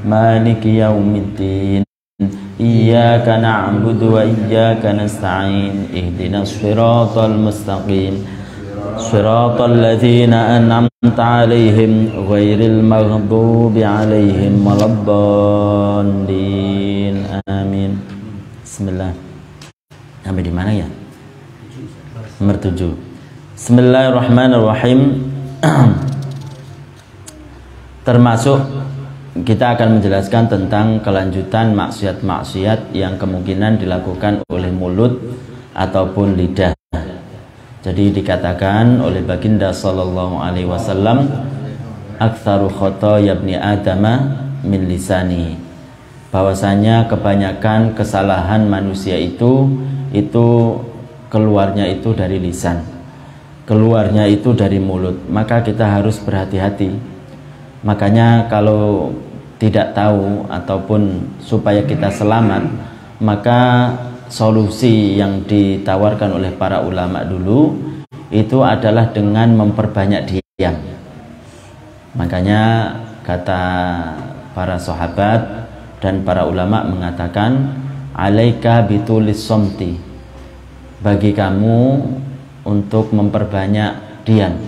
مالك يوم الدين إياك نعبد وإياك نستعين اهدنا الصراط المستقيم صراط الذين أنعمت عليهم غير المغضوب عليهم ولا الضالين آمين. Bismillah. Sampai di mana ya? Nomor 7. Bismillahirrahmanirrahim. Termasuk kita akan menjelaskan tentang kelanjutan maksiat-maksiat yang kemungkinan dilakukan oleh mulut ataupun lidah. Jadi dikatakan oleh baginda sallallahu alaihi wasallam, aktsaru khotoya ibni adama min lisani, bahwasanya kebanyakan kesalahan manusia itu keluarnya itu dari lisan, keluarnya itu dari mulut. Maka kita harus berhati-hati. Makanya kalau tidak tahu ataupun supaya kita selamat, maka solusi yang ditawarkan oleh para ulama dulu itu adalah dengan memperbanyak diam. Makanya kata para sahabat dan para ulama mengatakan, alaika bitulis somti, bagi kamu untuk memperbanyak diam,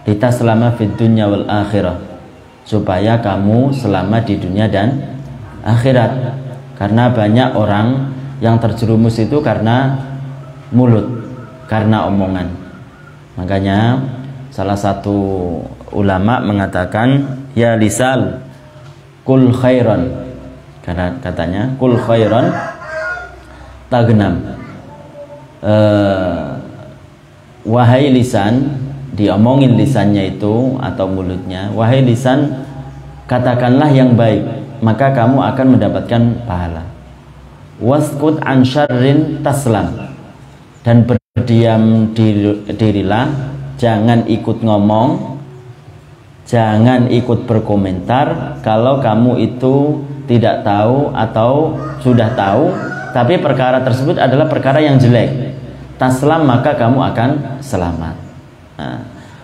kita selama fid dunya wal akhirah, supaya kamu selamat di dunia dan akhirat. Karena banyak orang yang terjerumus itu karena mulut, karena omongan. Makanya salah satu ulama mengatakan, ya lisal kul khairan, karena katanya kul khairan tagnam, wahai lisan, diomongin lisannya itu atau mulutnya, wahai lisan, katakanlah yang baik, maka kamu akan mendapatkan pahala. Waskut an syarrin taslam, dan berdiam dirilah, jangan ikut ngomong, jangan ikut berkomentar kalau kamu itu tidak tahu atau sudah tahu tapi perkara tersebut adalah perkara yang jelek. Taslam, maka kamu akan selamat. Nah,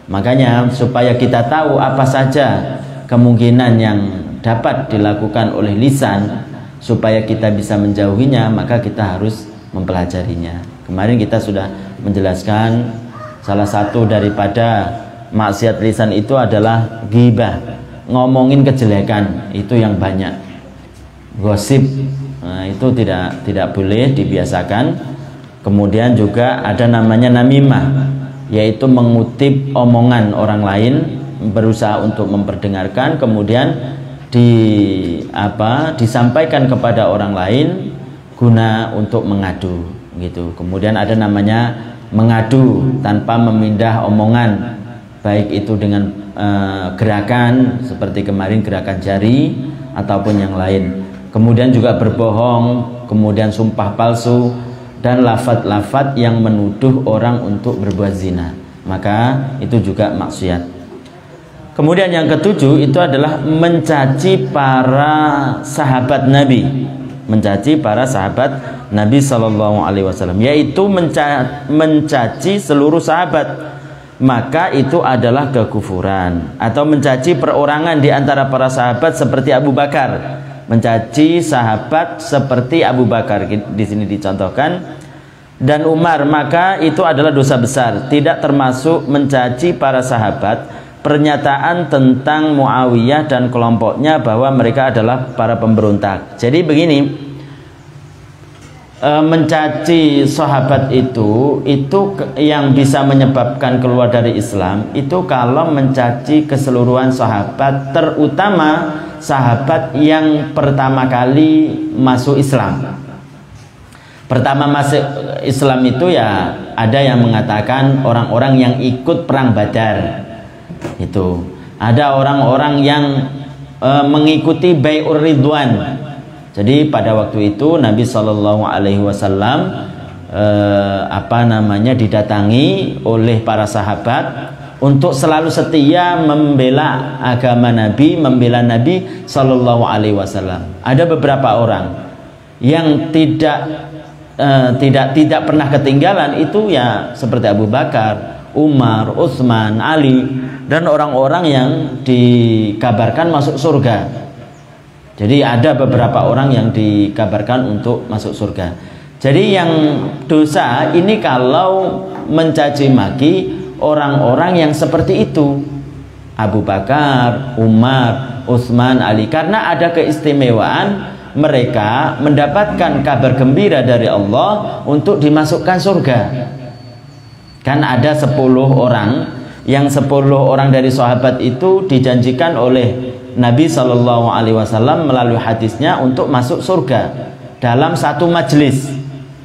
makanya supaya kita tahu apa saja kemungkinan yang dapat dilakukan oleh lisan, supaya kita bisa menjauhinya, maka kita harus mempelajarinya. Kemarin kita sudah menjelaskan salah satu daripada maksiat lisan itu adalah ghibah, ngomongin kejelekan, itu yang banyak. Gosip, nah, itu tidak boleh dibiasakan. Kemudian juga ada namanya namimah, yaitu mengutip omongan orang lain, berusaha untuk memperdengarkan, kemudian disampaikan kepada orang lain guna untuk mengadu gitu. Kemudian ada namanya mengadu tanpa memindah omongan, baik itu dengan gerakan seperti kemarin gerakan jari ataupun yang lain. Kemudian juga berbohong, kemudian sumpah palsu, dan lafaz-lafaz yang menuduh orang untuk berbuat zina, maka itu juga maksiat. Kemudian yang ketujuh itu adalah mencaci para sahabat Nabi, mencaci para sahabat Nabi Shallallahu Alaihi Wasallam, yaitu mencaci seluruh sahabat, maka itu adalah kekufuran. Atau mencaci perorangan di antara para sahabat seperti Abu Bakar, mencaci sahabat seperti Abu Bakar di sini dicontohkan, dan Umar, maka itu adalah dosa besar, tidak termasuk mencaci para sahabat. Pernyataan tentang Muawiyah dan kelompoknya bahwa mereka adalah para pemberontak. Jadi begini, mencaci sahabat itu yang bisa menyebabkan keluar dari Islam itu kalau mencaci keseluruhan sahabat, terutama sahabat yang pertama kali masuk Islam. Pertama masuk Islam itu ya ada yang mengatakan orang-orang yang ikut perang Badar. Itu ada orang-orang yang mengikuti Bai'ur Ridwan. Jadi pada waktu itu Nabi Shallallahu Alaihi Wasallam didatangi oleh para sahabat untuk selalu setia membela agama Nabi, membela Nabi Shallallahu Alaihi Wasallam. Ada beberapa orang yang tidak pernah ketinggalan, itu ya seperti Abu Bakar, Umar, Utsman, Ali, dan orang-orang yang dikabarkan masuk surga. Jadi ada beberapa orang yang dikabarkan untuk masuk surga. Jadi yang dosa ini kalau mencaci maki orang-orang yang seperti itu, Abu Bakar, Umar, Utsman, Ali, karena ada keistimewaan mereka mendapatkan kabar gembira dari Allah untuk dimasukkan surga. Kan ada 10 orang, yang 10 orang dari sahabat itu dijanjikan oleh Nabi SAW melalui hadisnya untuk masuk surga dalam satu majelis,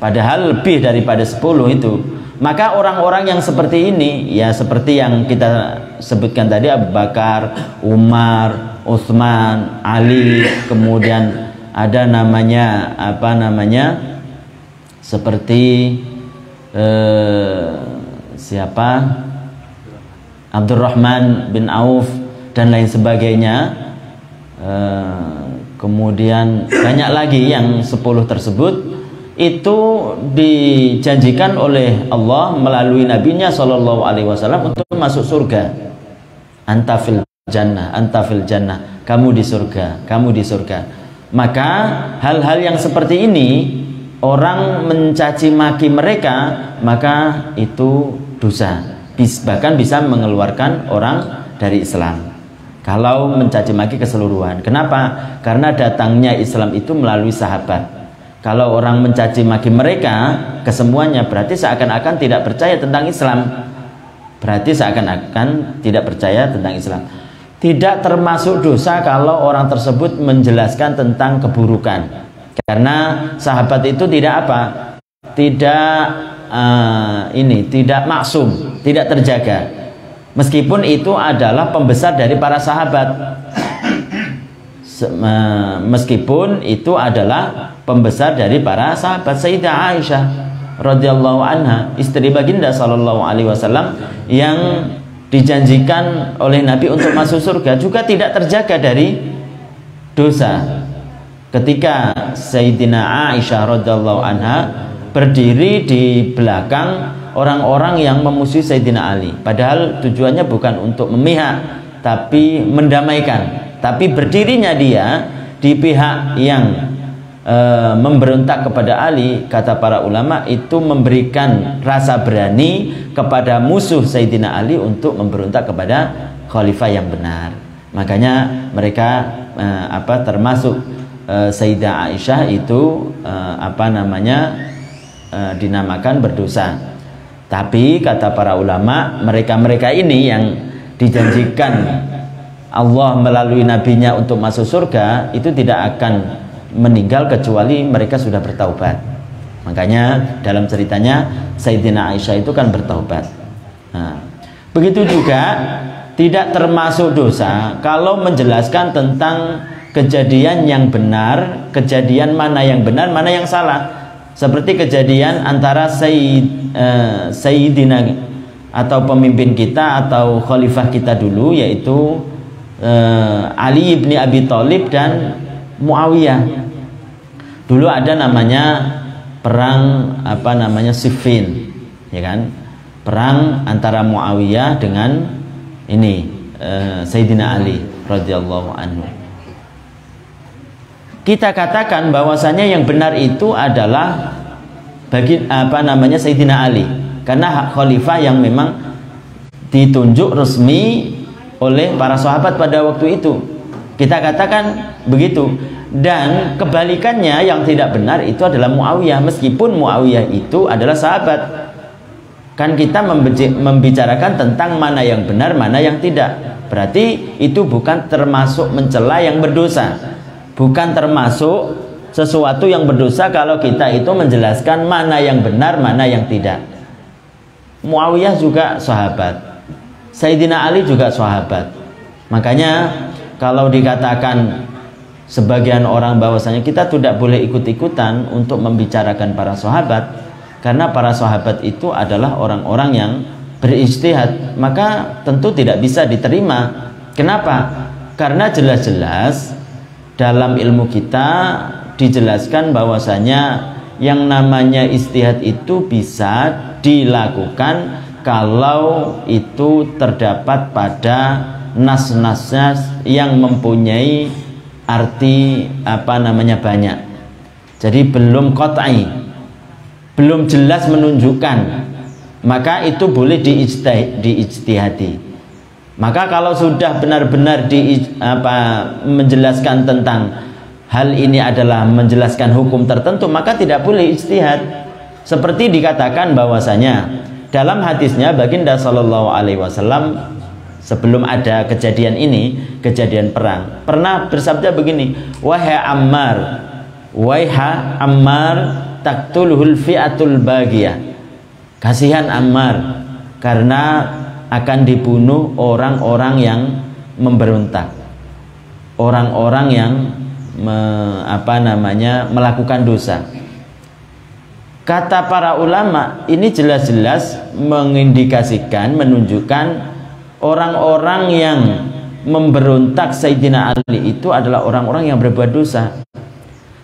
padahal lebih daripada 10 itu. Maka orang-orang yang seperti ini, ya seperti yang kita sebutkan tadi, Abu Bakar, Umar, Utsman, Ali, kemudian ada namanya seperti siapa, Abdurrahman bin Auf dan lain sebagainya. Kemudian banyak lagi yang 10 tersebut itu dijanjikan oleh Allah melalui nabinya SAW untuk masuk surga. Anta fil jannah, kamu di surga, kamu di surga. Maka hal-hal yang seperti ini, orang mencaci maki mereka, maka itu dosa, bahkan bisa mengeluarkan orang dari Islam kalau mencaci maki keseluruhan. Kenapa? Karena datangnya Islam itu melalui sahabat. Kalau orang mencaci maki mereka kesemuanya, berarti seakan-akan tidak percaya tentang Islam. Berarti seakan-akan tidak percaya tentang Islam. Tidak termasuk dosa kalau orang tersebut menjelaskan tentang keburukan. Karena sahabat itu tidak apa? Tidak maksum, tidak terjaga. Meskipun itu adalah pembesar dari para sahabat, meskipun itu adalah pembesar dari para sahabat. Sayyidah Aisyah radhiyallahu anha, istri baginda sallallahu alaihi wasallam yang dijanjikan oleh Nabi untuk masuk surga, juga tidak terjaga dari dosa. Ketika Sayyidina Aisyah radhiyallahu anha berdiri di belakang orang-orang yang memusuhi Sayyidina Ali, padahal tujuannya bukan untuk memihak tapi mendamaikan, tapi berdirinya dia di pihak yang memberontak kepada Ali, kata para ulama, itu memberikan rasa berani kepada musuh Sayyidina Ali untuk memberontak kepada khalifah yang benar. Makanya mereka termasuk Sayyidah Aisyah itu dinamakan berdosa. Tapi kata para ulama, mereka-mereka ini yang dijanjikan Allah melalui nabinya untuk masuk surga itu tidak akan meninggal kecuali mereka sudah bertaubat. Makanya dalam ceritanya Sayyidina Aisyah itu kan bertaubat. Nah, begitu juga tidak termasuk dosa kalau menjelaskan tentang kejadian yang benar, kejadian mana yang benar, mana yang salah. Seperti kejadian antara Sayyidina atau pemimpin kita atau khalifah kita dulu, yaitu Ali ibni Abi Thalib dan Muawiyah. Dulu ada namanya perang Siffin, ya kan? Perang antara Muawiyah dengan Sayyidina Ali radhiyallahu anhu. Kita katakan bahwasanya yang benar itu adalah Sayyidina Ali, karena khalifah yang memang ditunjuk resmi oleh para sahabat pada waktu itu. Kita katakan begitu. Dan kebalikannya yang tidak benar itu adalah Muawiyah, meskipun Muawiyah itu adalah sahabat. Kan kita membicarakan tentang mana yang benar, mana yang tidak. Berarti itu bukan termasuk mencela yang berdosa, bukan termasuk sesuatu yang berdosa kalau kita itu menjelaskan mana yang benar, mana yang tidak. Muawiyah juga sahabat, Sayyidina Ali juga sahabat. Makanya kalau dikatakan sebagian orang bahwasanya kita tidak boleh ikut-ikutan untuk membicarakan para sahabat, karena para sahabat itu adalah orang-orang yang berijtihad, maka tentu tidak bisa diterima. Kenapa? Karena jelas-jelas dalam ilmu kita dijelaskan bahwasanya yang namanya ijtihad itu bisa dilakukan kalau itu terdapat pada nas-nasnya yang mempunyai arti banyak. Jadi belum qat'i, belum jelas menunjukkan, maka itu boleh diijtihadi. Maka kalau sudah benar-benar menjelaskan tentang hal ini adalah menjelaskan hukum tertentu, maka tidak boleh ijtihad. Seperti dikatakan bahwasanya dalam hadisnya baginda sallallahu alaihi wasallam sebelum ada kejadian ini, kejadian perang, pernah bersabda begini, wahai Ammar, taqtuluhul fi'atul baghiyah. Kasihan Ammar karena akan dibunuh orang-orang yang memberontak, orang-orang yang melakukan dosa. Kata para ulama, ini jelas-jelas mengindikasikan, menunjukkan orang-orang yang memberontak Sayyidina Ali itu adalah orang-orang yang berbuat dosa.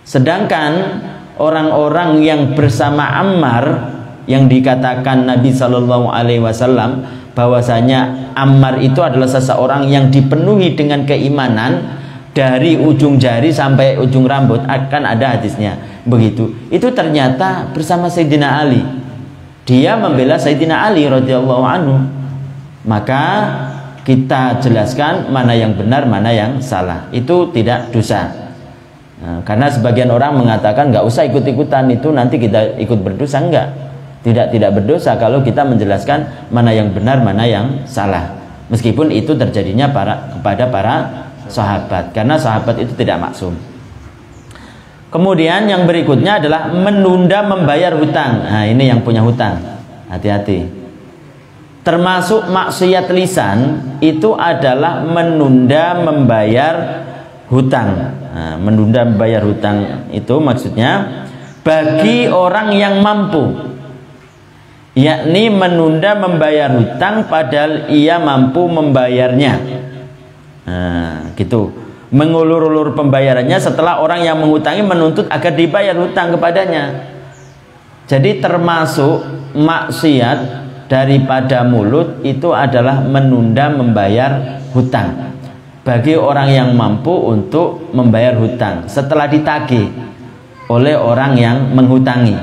Sedangkan orang-orang yang bersama Ammar, yang dikatakan Nabi Shallallahu Alaihi Wasallam bahwasanya Ammar itu adalah seseorang yang dipenuhi dengan keimanan dari ujung jari sampai ujung rambut, akan ada hadisnya begitu. Itu ternyata bersama Sayyidina Ali, dia membela Sayyidina Ali radhiyallahu anhu. Maka kita jelaskan mana yang benar, mana yang salah. Itu tidak dosa. Nah, karena sebagian orang mengatakan nggak usah ikut-ikutan, itu nanti kita ikut berdosa. Enggak, tidak berdosa kalau kita menjelaskan mana yang benar, mana yang salah. Meskipun itu terjadinya kepada para sahabat, karena sahabat itu tidak maksum. Kemudian yang berikutnya adalah menunda membayar hutang. Nah, ini yang punya hutang, hati-hati. Termasuk maksiat lisan itu adalah menunda membayar hutang. Nah, menunda membayar hutang itu maksudnya bagi orang yang mampu, yakni menunda membayar hutang padahal ia mampu membayarnya. Nah, gitu. Mengulur-ulur pembayarannya setelah orang yang menghutangi menuntut agar dibayar hutang kepadanya. Jadi termasuk maksiat daripada mulut itu adalah menunda membayar hutang bagi orang yang mampu untuk membayar hutang setelah ditagih oleh orang yang menghutangi.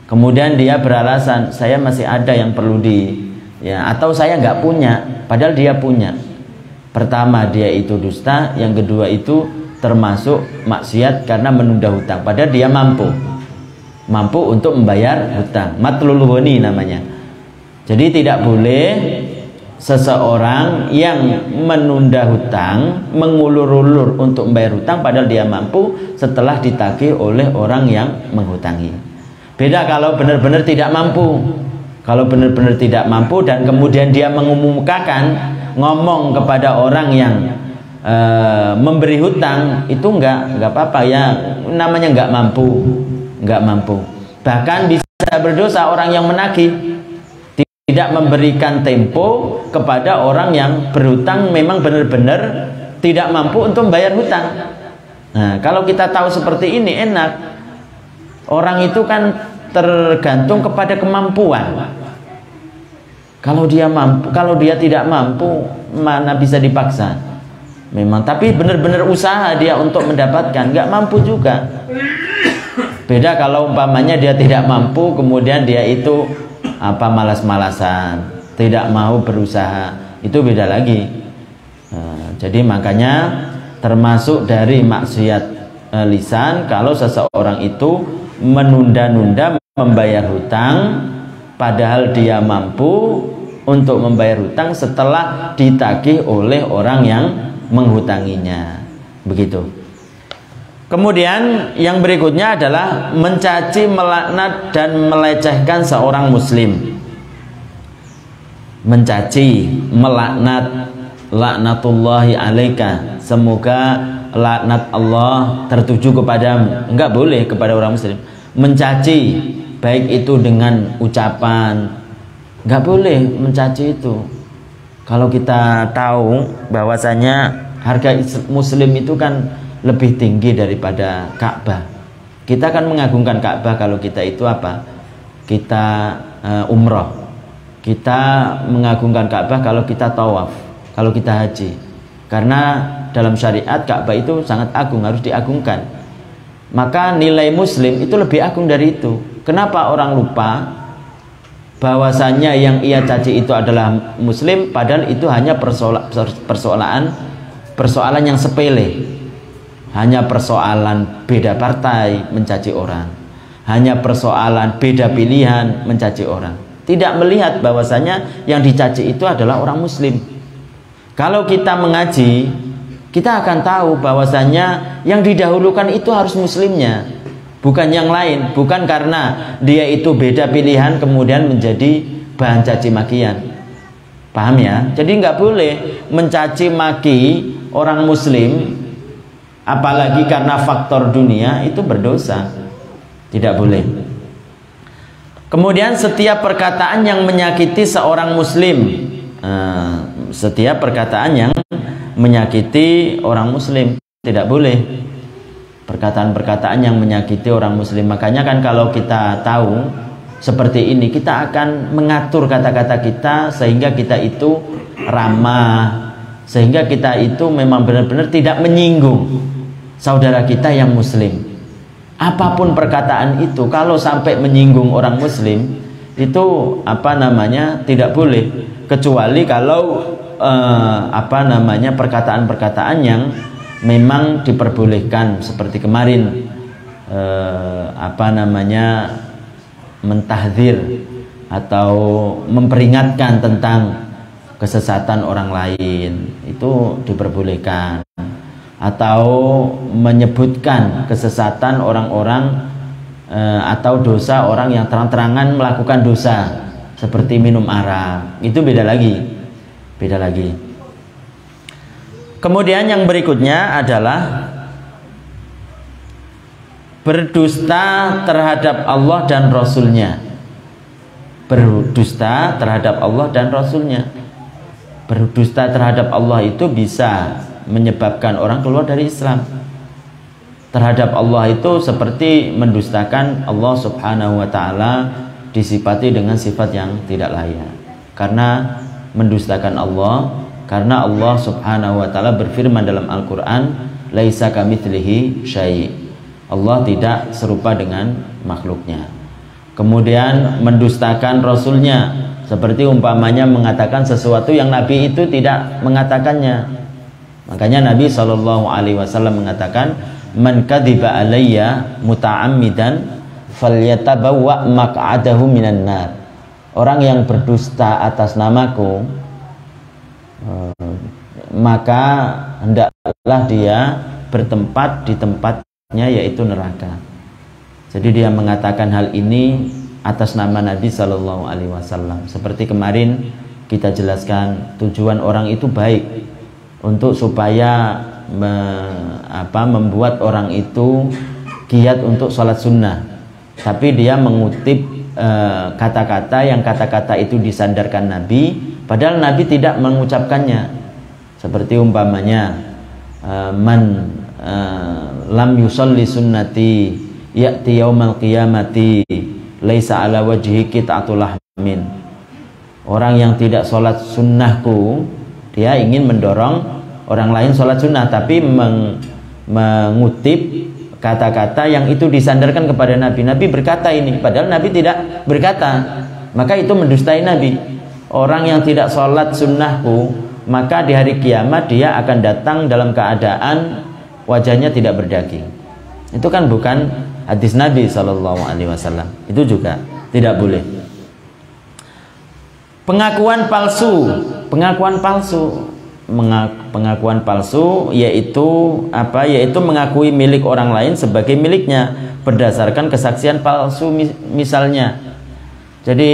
Kemudian dia beralasan, saya masih ada yang perlu atau saya nggak punya, padahal dia punya. Pertama, dia itu dusta. Yang kedua, itu termasuk maksiat karena menunda hutang padahal dia mampu untuk membayar hutang. Matlul ghani namanya. Jadi tidak boleh seseorang yang menunda hutang, mengulur-ulur untuk membayar hutang padahal dia mampu setelah ditagih oleh orang yang menghutangi. Beda kalau benar-benar tidak mampu. Kalau benar-benar tidak mampu dan kemudian dia mengumumkakan, ngomong kepada orang yang memberi hutang, itu enggak apa-apa ya, namanya enggak mampu. Bahkan bisa berdosa orang yang menagih, tidak memberikan tempo kepada orang yang berhutang memang benar-benar tidak mampu untuk membayar hutang. Nah, kalau kita tahu seperti ini enak. Orang itu kan tergantung kepada kemampuan. Kalau dia mampu, kalau dia tidak mampu, mana bisa dipaksa. Memang, tapi benar-benar usaha dia untuk mendapatkan, nggak mampu juga. Beda kalau umpamanya dia tidak mampu, kemudian dia itu malas-malasan, tidak mau berusaha, itu beda lagi. Nah, jadi makanya termasuk dari maksiat lisan kalau seseorang itu menunda-nunda membayar hutang padahal dia mampu untuk membayar hutang setelah ditagih oleh orang yang menghutanginya. Begitu. Kemudian yang berikutnya adalah mencaci, melaknat dan melecehkan seorang muslim. Mencaci, melaknat, laknatullahi alaika, semoga laknat Allah tertuju kepadamu. Enggak boleh kepada orang muslim. Mencaci, baik itu dengan ucapan, enggak boleh mencaci itu. Kalau kita tahu bahwasanya harga muslim itu kan lebih tinggi daripada Ka'bah. Kita akan mengagungkan Ka'bah kalau kita itu kita umroh. Kita mengagungkan Ka'bah kalau kita tawaf, kalau kita haji. Karena dalam syariat Ka'bah itu sangat agung, harus diagungkan. Maka nilai muslim itu lebih agung dari itu. Kenapa orang lupa bahwasanya yang ia caci itu adalah muslim, padahal itu hanya persoalan yang sepele. Hanya persoalan beda partai mencaci orang, hanya persoalan beda pilihan mencaci orang. Tidak melihat bahwasanya yang dicaci itu adalah orang muslim. Kalau kita mengaji, kita akan tahu bahwasanya yang didahulukan itu harus muslimnya, bukan yang lain. Bukan karena dia itu beda pilihan kemudian menjadi bahan caci makian. Paham ya? Jadi nggak boleh mencaci maki orang muslim, apalagi karena faktor dunia, itu berdosa. Tidak boleh. Kemudian setiap perkataan yang menyakiti seorang muslim, setiap perkataan yang menyakiti orang muslim tidak boleh. Perkataan-perkataan yang menyakiti orang muslim. Makanya kan kalau kita tahu seperti ini, kita akan mengatur kata-kata kita sehingga kita itu ramah, sehingga kita itu memang benar-benar tidak menyinggung saudara kita yang muslim. Apapun perkataan itu, kalau sampai menyinggung orang muslim, itu tidak boleh, kecuali kalau perkataan-perkataan yang memang diperbolehkan, seperti kemarin mentahdzir atau memperingatkan tentang kesesatan orang lain, itu diperbolehkan. Atau menyebutkan kesesatan orang-orang atau dosa orang yang terang-terangan melakukan dosa, seperti minum arak, itu beda lagi. Kemudian yang berikutnya adalah berdusta terhadap Allah dan Rasulnya. Berdusta terhadap Allah dan Rasulnya. Berdusta terhadap Allah itu bisa menyebabkan orang keluar dari Islam. Terhadap Allah itu seperti mendustakan Allah subhanahu wa ta'ala, disifati dengan sifat yang tidak layak. Karena mendustakan Allah, karena Allah subhanahu wa ta'ala berfirman dalam Al-Quran, laisa kamitslihi syai', Allah tidak serupa dengan makhluknya. Kemudian mendustakan Rasulnya, seperti umpamanya mengatakan sesuatu yang Nabi itu tidak mengatakannya. Makanya Nabi SAW mengatakan, man kadziba alayya muta'ammidan falyatabawwa maq'adahu minan nar. Orang yang berdusta atas namaku, maka hendaklah dia bertempat di tempatnya, yaitu neraka. Jadi dia mengatakan hal ini atas nama Nabi SAW. Seperti kemarin kita jelaskan, tujuan orang itu baik, untuk supaya membuat orang itu giat untuk sholat sunnah. Tapi dia mengutip kata-kata yang kata-kata itu disandarkan Nabi, padahal Nabi tidak mengucapkannya. Seperti umpamanya, man lam yusalli sunnati ya'ti yaumal qiyamati laisa ala wajhiki ta'atul lahmin. Orang yang tidak sholat sunnahku, dia ingin mendorong orang lain sholat sunnah, tapi mengutip kata-kata yang itu disandarkan kepada Nabi. Nabi berkata ini, padahal Nabi tidak berkata. Maka itu mendustai Nabi. Orang yang tidak sholat sunnahku, maka di hari kiamat dia akan datang dalam keadaan wajahnya tidak berdaging. Itu kan bukan hadis Nabi SAW. Itu juga tidak boleh. Pengakuan palsu. Pengakuan palsu yaitu yaitu mengakui milik orang lain sebagai miliknya berdasarkan kesaksian palsu. Misalnya, jadi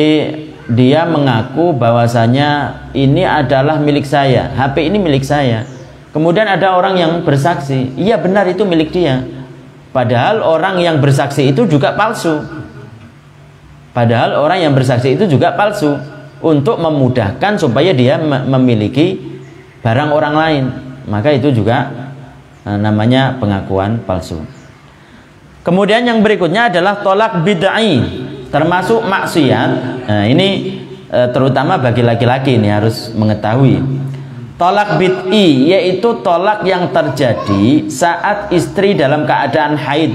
dia mengaku bahwasanya ini adalah milik saya, HP ini milik saya. Kemudian ada orang yang bersaksi, iya benar itu milik dia, padahal orang yang bersaksi itu juga palsu. Untuk memudahkan supaya dia memiliki barang orang lain, maka itu juga namanya pengakuan palsu. Kemudian yang berikutnya adalah tolak bid'ai, termasuk maksiat. Nah, ini terutama bagi laki-laki ini harus mengetahui. Tolak bid'i yaitu tolak yang terjadi saat istri dalam keadaan haid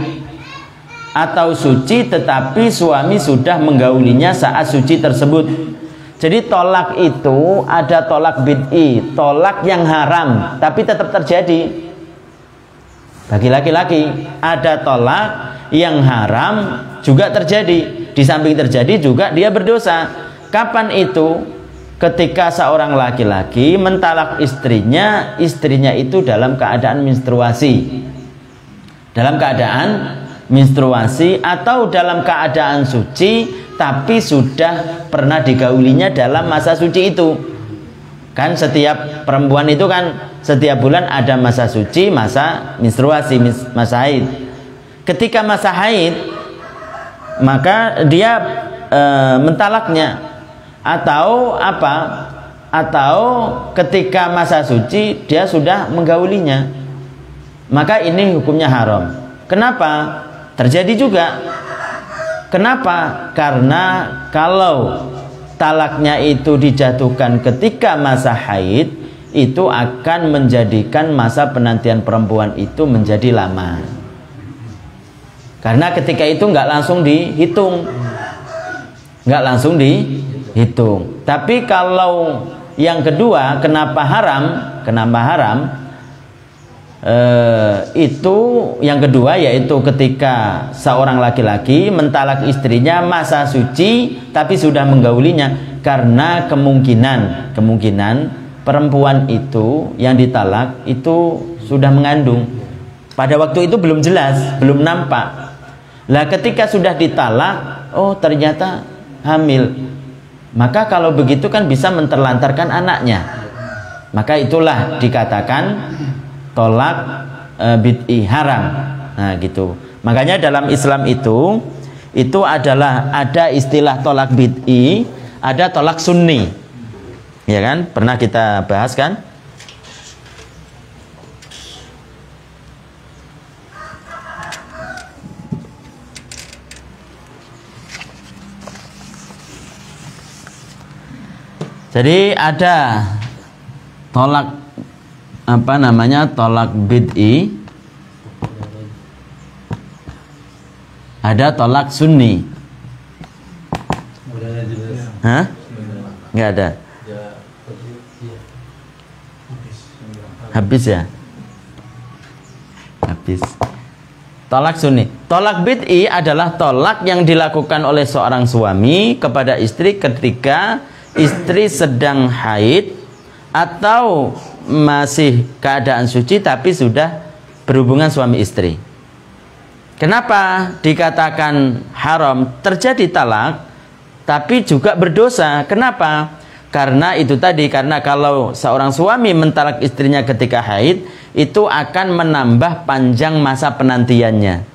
atau suci tetapi suami sudah menggaulinya saat suci tersebut. Jadi tolak itu ada tolak bid'i, tolak yang haram tapi tetap terjadi. Bagi laki-laki ada tolak yang haram juga terjadi. Di samping terjadi juga dia berdosa. Kapan itu? Ketika seorang laki-laki mentalak istrinya, istrinya itu dalam keadaan menstruasi. Dalam keadaan menstruasi atau dalam keadaan suci tapi sudah pernah digaulinya dalam masa suci itu. Kan setiap perempuan itu kan setiap bulan ada masa suci, masa menstruasi, masa haid. Ketika masa haid maka dia mentalaknya. Atau apa? Atau ketika masa suci dia sudah menggaulinya, maka ini hukumnya haram. Kenapa? Terjadi juga. Kenapa? Karena kalau talaknya itu dijatuhkan ketika masa haid, itu akan menjadikan masa penantian perempuan itu menjadi lama. Karena ketika itu nggak langsung dihitung, nggak langsung dihitung. Tapi kalau yang kedua, kenapa haram? Kenapa haram? Itu yang kedua yaitu ketika seorang laki-laki mentalak istrinya masa suci tapi sudah menggaulinya, karena kemungkinan perempuan itu yang ditalak itu sudah mengandung. Pada waktu itu belum jelas, belum nampak. Lah ketika sudah ditalak, oh ternyata hamil. Maka kalau begitu kan bisa menterlantarkan anaknya. Maka itulah dikatakan tolak bid'i haram. Nah gitu. Makanya dalam Islam itu adalah ada istilah tolak bid'i, ada tolak sunni. Ya kan? Pernah kita bahas kan? Jadi ada tolak apa namanya, tolak bid'i, ada tolak sunni. Hah? Nggak ada. Habis ya? Habis. Tolak sunni. Tolak bid'i adalah tolak yang dilakukan oleh seorang suami kepada istri ketika istri sedang haid atau masih keadaan suci tapi sudah berhubungan suami istri. Kenapa dikatakan haram? Terjadi talak tapi juga berdosa. Kenapa? Karena itu tadi, karena kalau seorang suami mentalak istrinya ketika haid, itu akan menambah panjang masa penantiannya.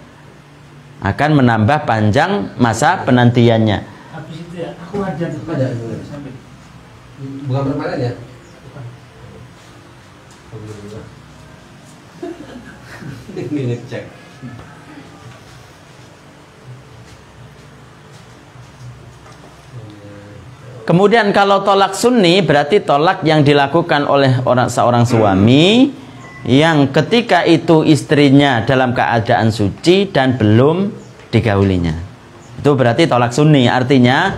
Akan menambah panjang masa penantiannya. Habis itu ya, aku ada sampai bukan permanen ya? Ini ngecek. Kemudian kalau tolak sunni berarti tolak yang dilakukan oleh seorang suami yang ketika itu istrinya dalam keadaan suci dan belum digaulinya. Itu berarti tolak sunni, artinya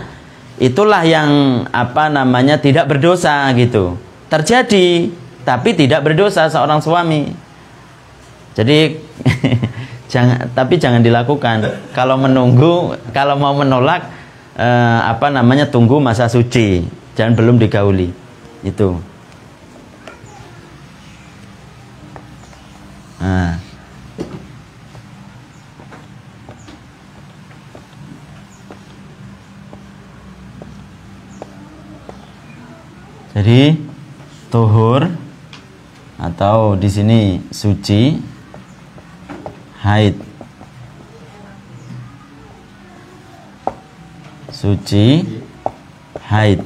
itulah yang apa namanya tidak berdosa gitu. Terjadi tapi tidak berdosa seorang suami. Jadi jangan dilakukan. Kalau menunggu, kalau mau menolak apa namanya, tunggu masa suci, jangan belum digauli. Itu. Nah. Jadi tuhur atau di sini suci, haid, suci, haid,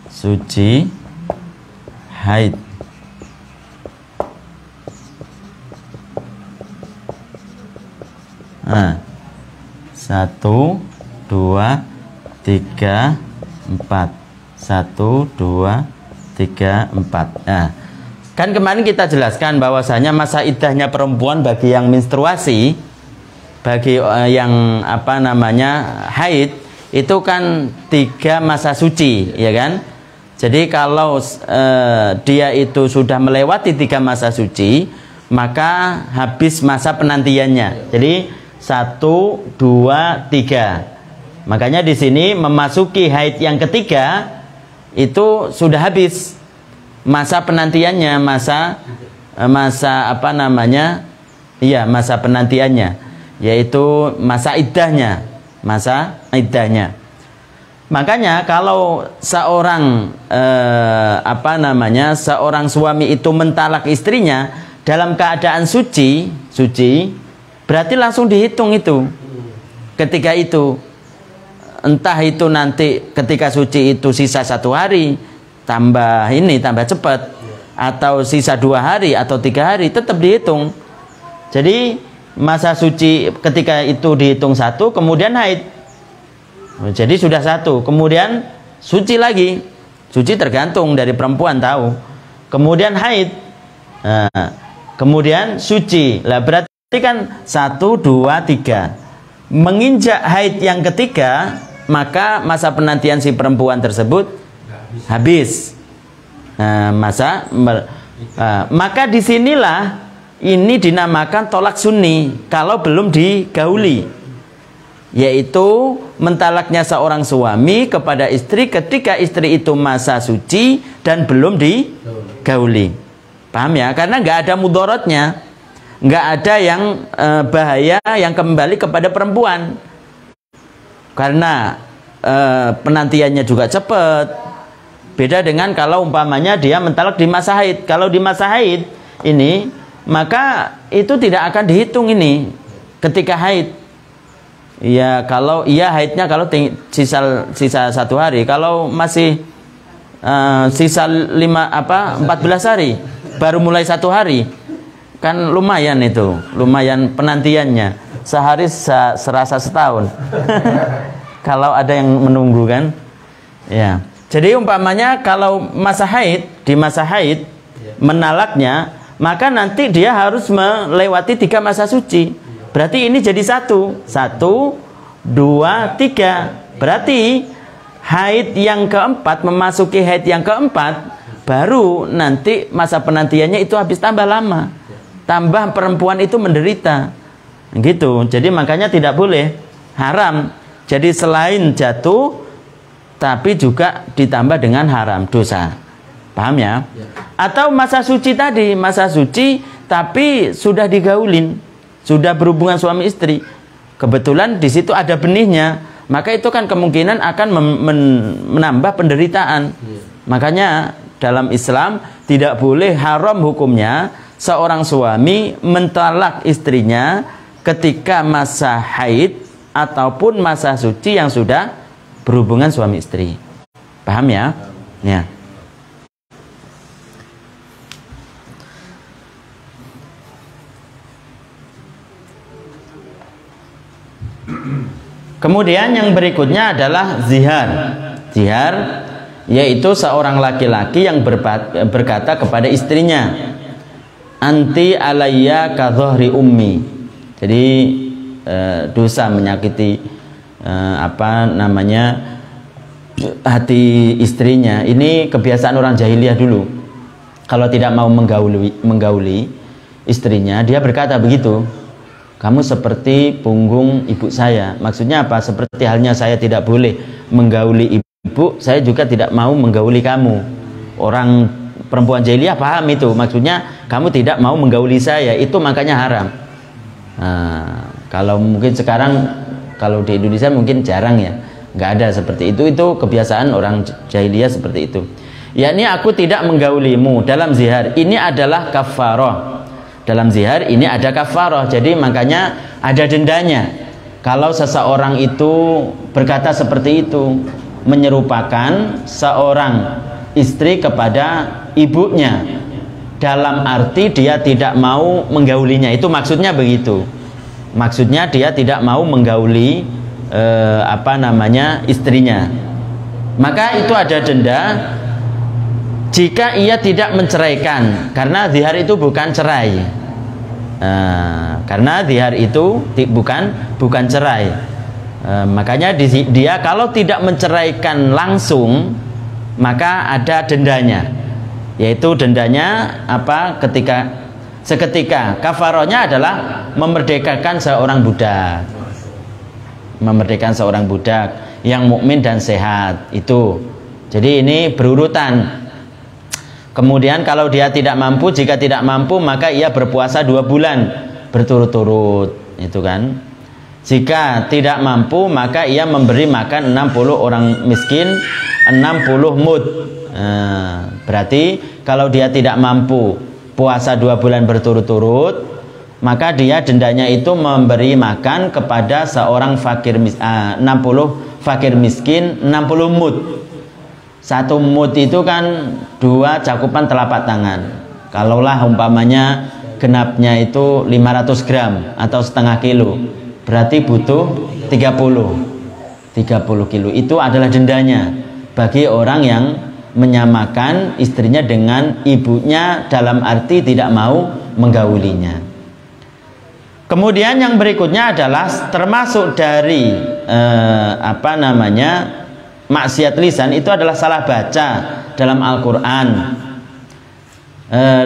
suci, haid. Nah, 1, 2, 3, 4. 1, 2, 3, 4. Nah, kan kemarin kita jelaskan bahwasanya masa iddahnya perempuan bagi yang menstruasi, bagi yang apa namanya haid, itu kan 3 masa suci, ya kan? Jadi kalau dia itu sudah melewati 3 masa suci, maka habis masa penantiannya. Jadi 1, 2, 3. Makanya di sini memasuki haid yang ketiga itu sudah habis masa penantiannya, masa apa namanya? Iya, masa penantiannya, yaitu masa iddahnya, Makanya kalau seorang seorang suami itu mentalak istrinya dalam keadaan suci, berarti langsung dihitung itu. Ketika itu, entah itu nanti ketika suci itu sisa 1 hari, tambah cepat, atau sisa 2 hari atau 3 hari, tetap dihitung. Jadi masa suci ketika itu dihitung 1, kemudian haid. Jadi sudah 1, kemudian suci lagi. Suci tergantung dari perempuan tahu. Kemudian haid. Nah, kemudian suci. Lah berarti kan 1, 2, 3. Menginjak haid yang ketiga, maka masa penantian si perempuan tersebut habis. Nah, maka disinilah ini dinamakan tolak sunni kalau belum digauli, yaitu mentalaknya seorang suami kepada istri ketika istri itu masa suci dan belum digauli. Paham ya? Karena nggak ada mudorotnya, nggak ada yang bahaya yang kembali kepada perempuan, karena penantiannya juga cepat. Beda dengan kalau umpamanya dia mentalak di masa haid. Kalau di masa haid ini, maka itu tidak akan dihitung ini ketika haid. Ya, kalau haidnya kalau sisa 1 hari, kalau masih sisa 14 hari, baru mulai 1 hari, kan lumayan itu, lumayan penantiannya. Sehari serasa setahun. Kalau ada yang menunggu kan, ya. Jadi umpamanya kalau di masa haid menalaknya, maka nanti dia harus melewati 3 masa suci. Berarti ini jadi 1, 2, 3. Berarti haid yang keempat, memasuki haid yang keempat, baru nanti masa penantiannya itu habis, tambah lama, tambah perempuan itu menderita, gitu. Jadi makanya tidak boleh, haram. Jadi selain jatuh, tapi juga ditambah dengan haram, dosa. Paham ya? Atau masa suci tadi, masa suci tapi sudah digaulin, sudah berhubungan suami istri, kebetulan di situ ada benihnya, maka itu kan kemungkinan akan menambah penderitaan. Makanya dalam Islam tidak boleh, haram hukumnya seorang suami mentalak istrinya ketika masa haid ataupun masa suci yang sudah berhubungan suami istri. Paham ya? Ya. Kemudian yang berikutnya adalah zihar. Zihar yaitu seorang laki-laki yang berkata kepada istrinya, anti alayya ka dhahri ummi. Jadi dosa menyakiti hati istrinya. Ini kebiasaan orang jahiliyah dulu. Kalau tidak mau menggauli istrinya, dia berkata begitu, kamu seperti punggung ibu saya. Maksudnya apa? Seperti halnya saya tidak boleh menggauli ibu, saya juga tidak mau menggauli kamu. Orang perempuan jahiliyah paham itu. Maksudnya kamu tidak mau menggauli saya, itu makanya haram. Nah, kalau mungkin sekarang, kalau di Indonesia mungkin jarang ya, nggak ada seperti itu. Itu kebiasaan orang jahiliyah seperti itu. Yakni aku tidak menggaulimu dalam zihar. Ini adalah kafarah. Dalam zihar ini ada kafarah. Jadi makanya ada dendanya. Kalau seseorang itu berkata seperti itu, menyerupakan seorang istri kepada ibunya, dalam arti dia tidak mau menggaulinya. Itu maksudnya begitu. Maksudnya dia tidak mau menggauli istrinya. Maka itu ada denda jika ia tidak menceraikan, karena zihar itu bukan cerai. Karena zihar itu bukan cerai. Makanya dia kalau tidak menceraikan langsung, maka ada dendanya, yaitu dendanya apa? Seketika kafarohnya adalah memerdekakan seorang budak yang mukmin dan sehat itu. Jadi ini berurutan. Kemudian kalau dia jika tidak mampu maka ia berpuasa 2 bulan berturut-turut, itu kan. Jika tidak mampu maka ia memberi makan 60 orang miskin 60 mud. Berarti kalau dia tidak mampu puasa 2 bulan berturut-turut, maka dia dendanya itu memberi makan kepada seorang 60 fakir miskin 60 mud. 1 mud itu kan 2 cakupan telapak tangan. Kalaulah umpamanya genapnya itu 500 gram atau setengah kilo, berarti butuh 30 kilo. Itu adalah dendanya bagi orang yang menyamakan istrinya dengan ibunya dalam arti tidak mau menggaulinya. Kemudian yang berikutnya adalah termasuk dari maksiat lisan itu adalah salah baca dalam Al-Quran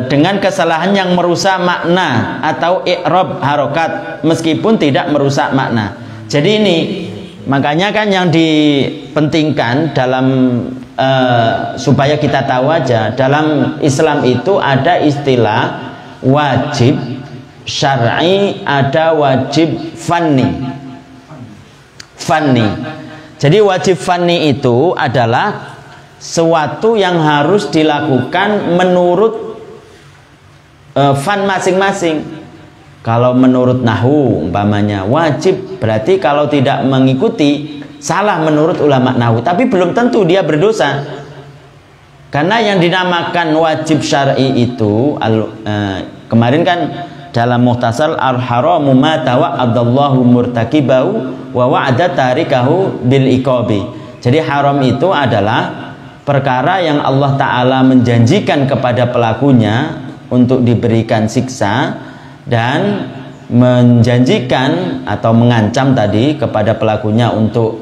dengan kesalahan yang merusak makna atau i'rab harokat meskipun tidak merusak makna. Jadi ini makanya kan yang dipentingkan dalam supaya kita tahu aja, dalam Islam itu ada istilah wajib syar'i, ada wajib fanni. Jadi wajib fanni itu adalah sesuatu yang harus dilakukan menurut fan masing-masing. Kalau menurut nahwu umpamanya wajib, berarti kalau tidak mengikuti salah menurut ulama nahwu, tapi belum tentu dia berdosa. Karena yang dinamakan wajib syar'i itu kemarin kan dalam Mukhtasar al-haramu ma tawa'adallahu murtakibahu wa wa'ada tarikahu bil iqabi. Jadi haram itu adalah perkara yang Allah Ta'ala menjanjikan kepada pelakunya untuk diberikan siksa, dan menjanjikan atau mengancam tadi kepada pelakunya untuk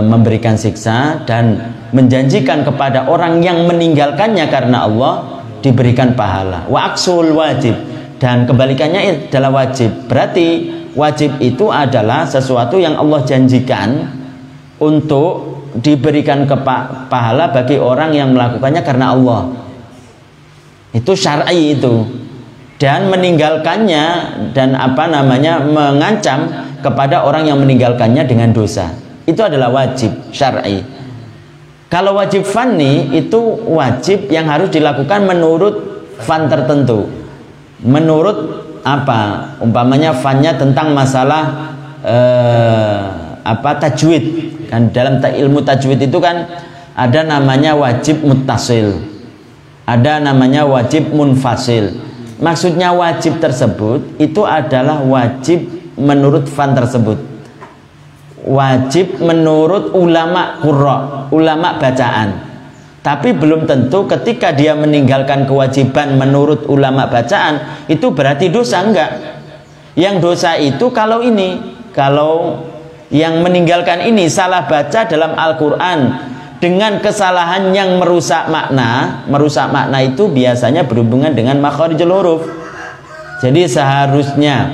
memberikan siksa, dan menjanjikan kepada orang yang meninggalkannya karena Allah diberikan pahala. Wa aksul wajib, dan kebalikannya adalah wajib. Berarti wajib itu adalah sesuatu yang Allah janjikan untuk diberikan pahala bagi orang yang melakukannya karena Allah. Itu syar'i itu. Dan meninggalkannya dan mengancam kepada orang yang meninggalkannya dengan dosa. Itu adalah wajib syar'i. Kalau wajib fanni itu wajib yang harus dilakukan menurut fan tertentu. Menurut apa? Umpamanya fannya tentang masalah tajwid. Kan dalam ilmu tajwid itu kan ada namanya wajib muttasil, ada namanya wajib munfasil. Maksudnya wajib tersebut itu adalah wajib menurut fan tersebut, wajib menurut ulama qurra, ulama bacaan. Tapi belum tentu ketika dia meninggalkan kewajiban menurut ulama bacaan itu berarti dosa, enggak. Yang dosa itu kalau yang meninggalkan ini salah baca dalam Al-Quran dengan kesalahan yang merusak makna. Merusak makna itu biasanya berhubungan dengan makharijul huruf. Jadi seharusnya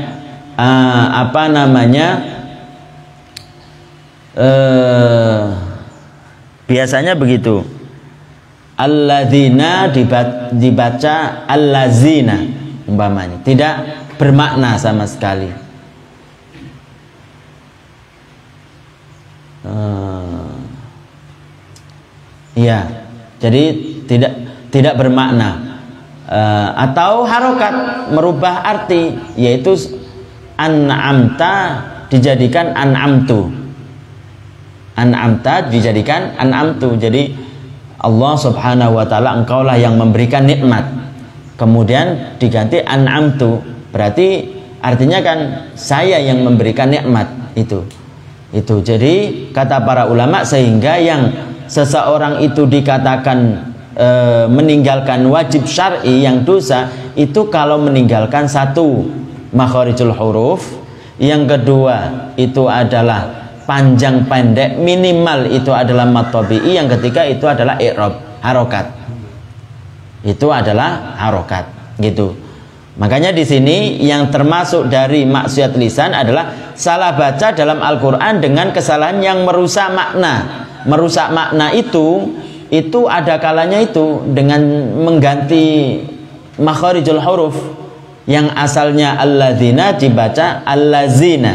biasanya begitu. Alladzina dibaca allazina umpamanya, tidak bermakna sama sekali. Ya, jadi tidak bermakna. Atau harokat merubah arti, yaitu an'amta dijadikan an'amtu, an'amta dijadikan an'amtu. Jadi Allah subhanahu wa ta'ala, engkaulah yang memberikan nikmat, kemudian diganti an'amtu, berarti artinya kan saya yang memberikan nikmat itu. Jadi kata para ulama, sehingga yang seseorang itu dikatakan meninggalkan wajib syar'i yang dosa itu kalau meninggalkan satu makharijul huruf, yang kedua itu adalah panjang pendek, minimal itu adalah mad tabi'i, yang ketiga itu adalah i'rab, harokat. Itu adalah harokat, gitu. Makanya di sini yang termasuk dari maksiat lisan adalah salah baca dalam Al-Qur'an dengan kesalahan yang merusak makna. Merusak makna itu ada kalanya itu dengan mengganti makharijul huruf yang asalnya alladzina dibaca allazina,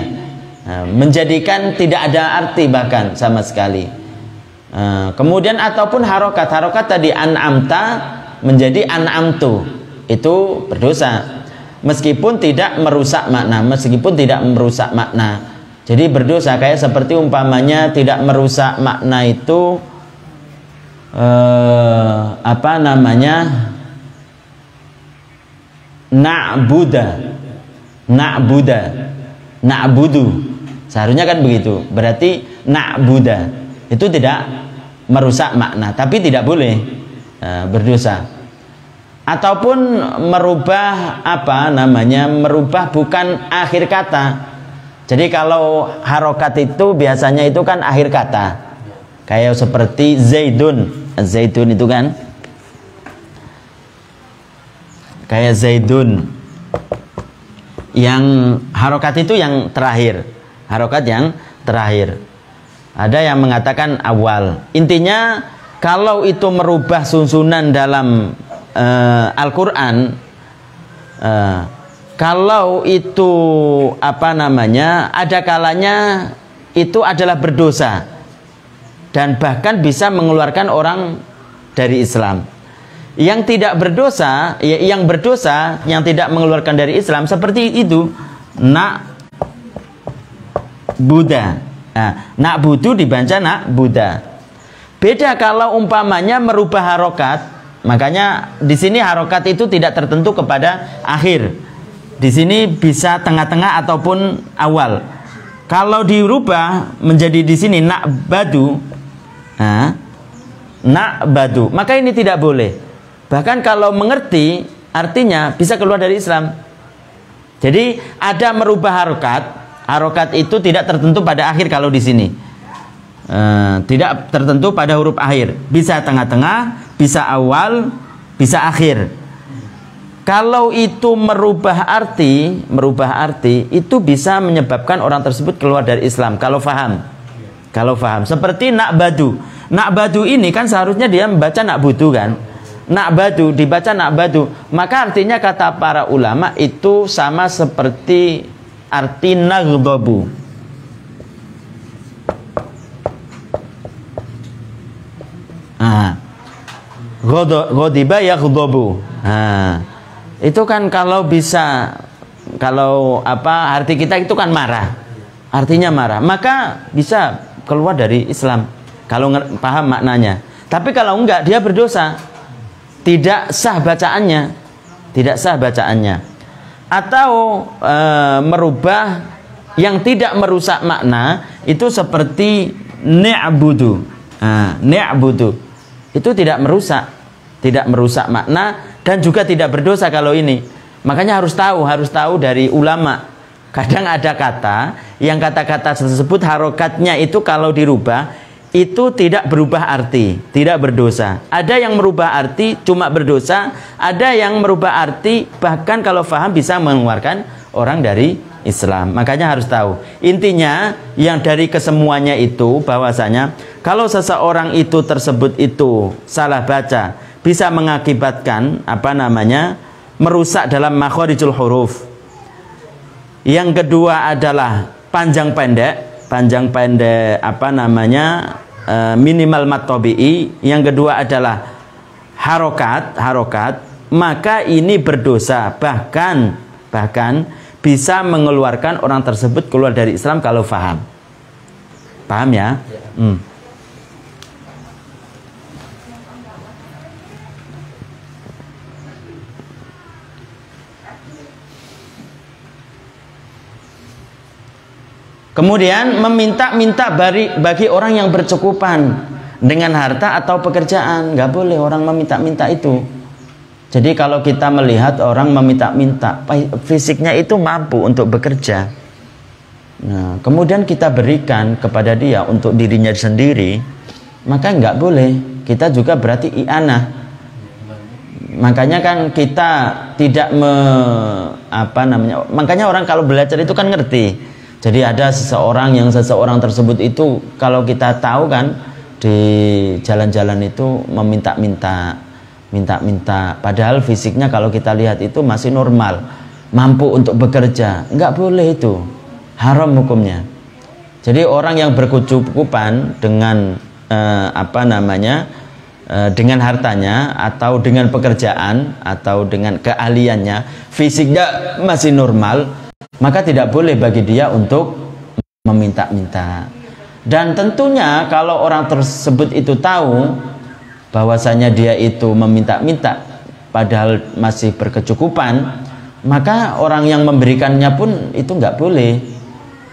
menjadikan tidak ada arti bahkan sama sekali. Kemudian ataupun harokat tadi an'amta menjadi an'amtu, itu berdosa meskipun tidak merusak makna, jadi berdosa. Kayak seperti umpamanya tidak merusak makna itu na'budu, seharusnya kan begitu, berarti na'buda itu tidak merusak makna, tapi tidak boleh berdosa. Ataupun merubah merubah bukan akhir kata. Jadi kalau harokat itu biasanya itu kan akhir kata, kayak seperti zaidun itu kan kayak zaidun, yang harokat itu yang terakhir, harokat yang terakhir. Ada yang mengatakan awal. Intinya kalau itu merubah susunan dalam Al-Quran, kalau itu ada kalanya itu adalah berdosa dan bahkan bisa mengeluarkan orang dari Islam. Yang tidak berdosa, yang berdosa yang tidak mengeluarkan dari Islam seperti itu Buddha. Nak budu dibaca nak Buddha. Beda kalau umpamanya merubah harokat. Makanya di sini harokat itu tidak tertentu kepada akhir. Di sini bisa tengah-tengah ataupun awal. Kalau dirubah menjadi di sini nak badu, maka ini tidak boleh. Bahkan kalau mengerti artinya bisa keluar dari Islam. Jadi ada merubah harokat itu tidak tertentu pada akhir. Kalau di sini tidak tertentu pada huruf akhir, bisa tengah-tengah, bisa awal, bisa akhir. Kalau itu merubah arti itu bisa menyebabkan orang tersebut keluar dari Islam kalau faham. Seperti nak badu ini kan seharusnya dia membaca nak budu kan. Nak badu dibaca nak badu, maka artinya kata para ulama itu sama seperti arti naghdabu. Ghadiba yaghdabu. Itu kan kalau bisa, kalau arti kita itu kan marah, artinya marah, maka bisa keluar dari Islam kalau paham maknanya. Tapi kalau enggak, dia berdosa, tidak sah bacaannya. Atau merubah yang tidak merusak makna itu seperti ni'budu. Ni'budu itu tidak merusak makna dan juga tidak berdosa kalau ini. Makanya harus tahu dari ulama. Kadang ada kata yang kata-kata tersebut harokatnya itu kalau dirubah itu tidak berubah arti, tidak berdosa. Ada yang merubah arti cuma berdosa, ada yang merubah arti bahkan kalau faham bisa mengeluarkan orang dari Islam. Makanya harus tahu. Intinya yang dari kesemuanya itu bahwasanya kalau seseorang itu tersebut itu salah baca bisa mengakibatkan merusak dalam makharijul huruf. Yang kedua adalah panjang pendek minimal mad tabi'i. Yang kedua adalah harokat, maka ini berdosa, bahkan bisa mengeluarkan orang tersebut keluar dari Islam kalau paham ya. Kemudian meminta-minta bagi orang yang bercukupan. dengan harta atau pekerjaan. Nggak boleh orang meminta-minta itu. Jadi kalau kita melihat orang meminta-minta, fisiknya itu mampu untuk bekerja, nah, kemudian kita berikan kepada dia untuk dirinya sendiri, maka nggak boleh. Kita juga berarti i'anah. Makanya kan kita tidak makanya orang kalau belajar itu kan ngerti. Jadi ada seseorang tersebut itu kalau kita tahu kan di jalan-jalan itu meminta-minta, padahal fisiknya kalau kita lihat itu masih normal, mampu untuk bekerja, nggak boleh itu, haram hukumnya. Jadi orang yang berkecukupan dengan dengan hartanya atau dengan pekerjaan atau dengan keahliannya, fisiknya masih normal, maka tidak boleh bagi dia untuk meminta-minta. Dan tentunya kalau orang tersebut itu tahu bahwasanya dia itu meminta-minta padahal masih berkecukupan, maka orang yang memberikannya pun itu nggak boleh,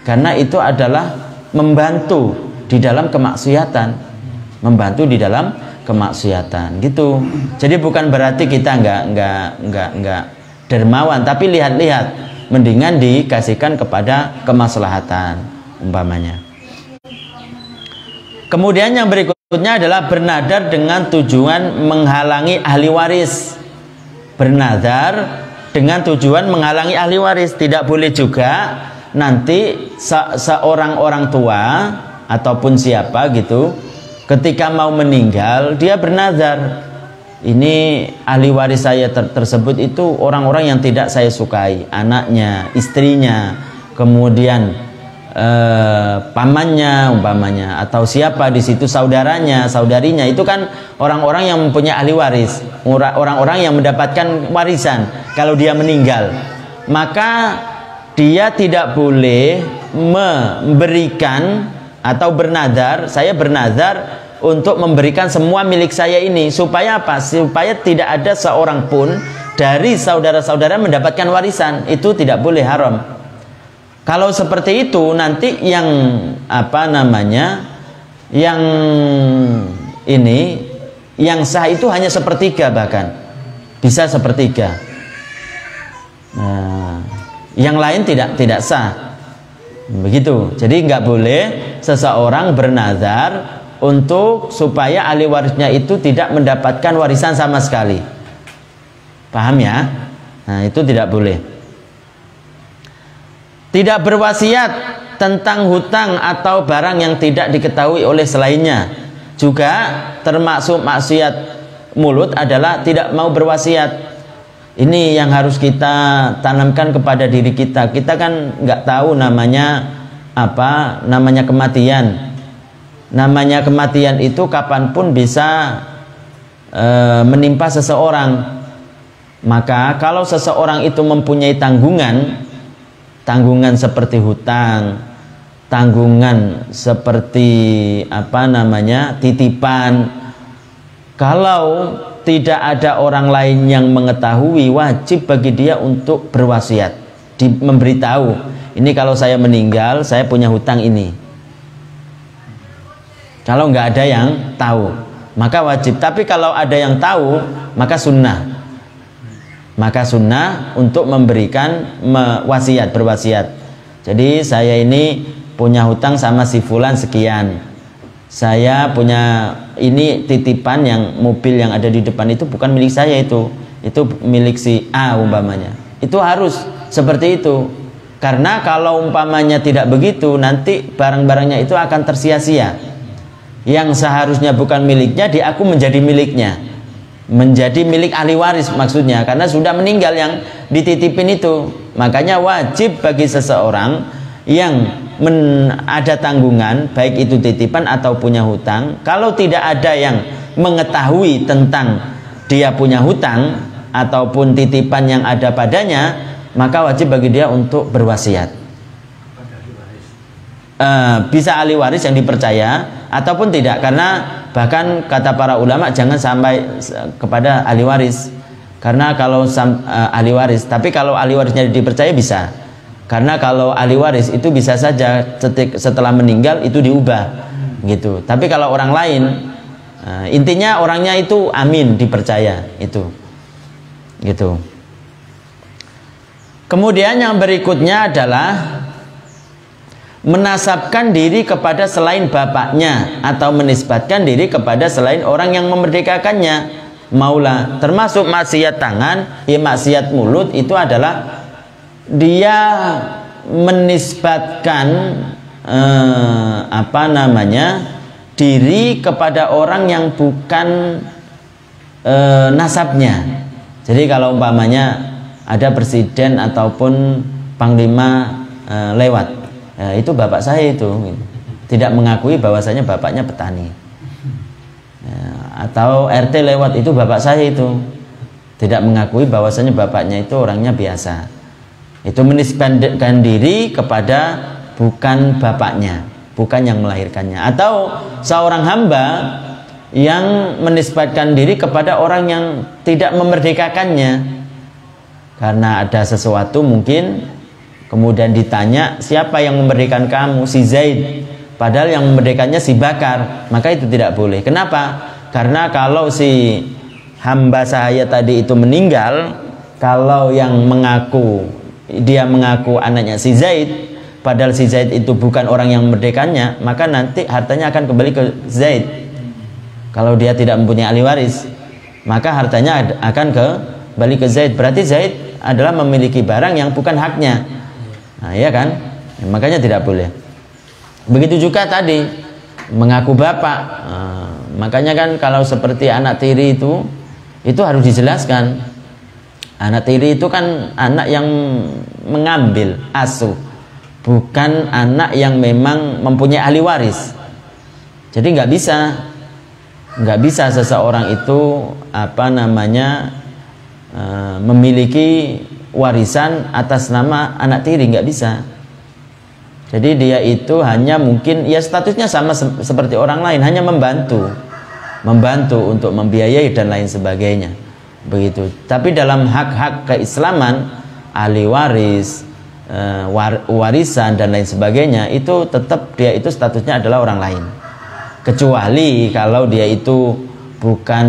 karena itu adalah membantu di dalam kemaksiatan, gitu. Jadi bukan berarti kita nggak dermawan, tapi lihat-lihat, mendingan dikasihkan kepada kemaslahatan umpamanya. Kemudian yang berikutnya adalah bernadar dengan tujuan menghalangi ahli waris. Bernadar dengan tujuan menghalangi ahli waris. Tidak boleh juga nanti seorang orang tua ataupun siapa gitu, ketika mau meninggal dia bernazar, ini ahli waris saya tersebut itu orang-orang yang tidak saya sukai, anaknya, istrinya, kemudian pamannya umpamanya, atau siapa di situ, saudaranya, saudarinya, itu kan orang-orang yang mempunyai ahli waris, orang-orang yang mendapatkan warisan kalau dia meninggal. Maka dia tidak boleh memberikan atau bernazar, saya bernazar untuk memberikan semua milik saya ini, supaya apa? Supaya tidak ada seorang pun dari saudara-saudara mendapatkan warisan. Itu tidak boleh, haram. Kalau seperti itu nanti yang yang sah itu hanya sepertiga, bahkan bisa sepertiga. Nah, yang lain tidak sah. Begitu. Jadi nggak boleh seseorang bernazar untuk supaya ahli warisnya itu tidak mendapatkan warisan sama sekali. Paham ya? Nah, itu tidak boleh. Tidak berwasiat tentang hutang atau barang yang tidak diketahui oleh selainnya. Juga termasuk maksiat mulut adalah tidak mau berwasiat. Ini yang harus kita tanamkan kepada diri kita. Kita kan nggak tahu namanya kematian. Namanya kematian itu kapanpun bisa menimpa seseorang. Maka kalau seseorang itu mempunyai tanggungan seperti hutang, tanggungan seperti titipan, kalau tidak ada orang lain yang mengetahui, wajib bagi dia untuk berwasiat, memberitahu, ini kalau saya meninggal saya punya hutang ini. Kalau nggak ada yang tahu, maka wajib. Tapi kalau ada yang tahu, maka sunnah untuk memberikan berwasiat. Jadi saya ini punya hutang sama si fulan sekian, saya punya ini titipan, yang mobil yang ada di depan itu bukan milik saya, itu milik si A umpamanya. Itu harus seperti itu, karena kalau umpamanya tidak begitu, nanti barang-barangnya itu akan tersia-sia. Yang seharusnya bukan miliknya diaku menjadi miliknya, menjadi milik ahli waris maksudnya, karena sudah meninggal yang dititipin itu. Makanya wajib bagi seseorang yang ada tanggungan, baik itu titipan atau punya hutang, kalau tidak ada yang mengetahui tentang dia punya hutang ataupun titipan yang ada padanya, maka wajib bagi dia untuk berwasiat. Bisa ahli waris yang dipercaya ataupun tidak, karena bahkan kata para ulama jangan sampai kepada ahli waris, karena kalau ahli waris, tapi kalau ahli warisnya dipercaya bisa, karena kalau ahli waris itu bisa saja setelah meninggal itu diubah gitu. Tapi kalau orang lain Intinya orangnya itu amin, dipercaya itu. Gitu. Kemudian yang berikutnya adalah menasabkan diri kepada selain bapaknya atau menisbatkan diri kepada selain orang yang memerdekakannya. Maula, termasuk maksiat tangan, ya maksiat mulut itu adalah dia menisbatkan diri kepada orang yang bukan nasabnya. Jadi kalau umpamanya ada presiden ataupun panglima lewat, itu bapak saya itu, tidak mengakui bahwasanya bapaknya petani. Atau RT lewat, itu bapak saya itu, tidak mengakui bahwasanya bapaknya itu orangnya biasa. Itu menisbatkan diri kepada bukan bapaknya, bukan yang melahirkannya. Atau seorang hamba yang menisbatkan diri kepada orang yang tidak memerdekakannya, karena ada sesuatu mungkin, kemudian ditanya, siapa yang memerdekakan kamu? Si Zaid. Padahal yang memerdekakannya si Bakar. Maka itu tidak boleh. Kenapa? Karena kalau si hamba sahaya tadi itu meninggal, kalau yang dia mengaku anaknya si Zaid, padahal si Zaid itu bukan orang yang memerdekakannya, maka nanti hartanya akan kembali ke Zaid. Kalau dia tidak mempunyai ahli waris, maka hartanya akan kembali ke Zaid. Berarti Zaid adalah memiliki barang yang bukan haknya. Nah, iya kan? Makanya tidak boleh. Begitu juga tadi mengaku bapak. Makanya kan kalau seperti anak tiri itu harus dijelaskan. Anak tiri itu kan anak yang mengambil asuh, bukan anak yang memang mempunyai ahli waris. Jadi nggak bisa seseorang itu memiliki warisan atas nama anak tiri, nggak bisa. Jadi dia itu hanya mungkin ya statusnya sama seperti orang lain, hanya membantu untuk membiayai dan lain sebagainya. Begitu. Tapi dalam hak-hak keislaman, ahli waris, warisan dan lain sebagainya, itu tetap dia itu statusnya adalah orang lain. Kecuali kalau dia itu bukan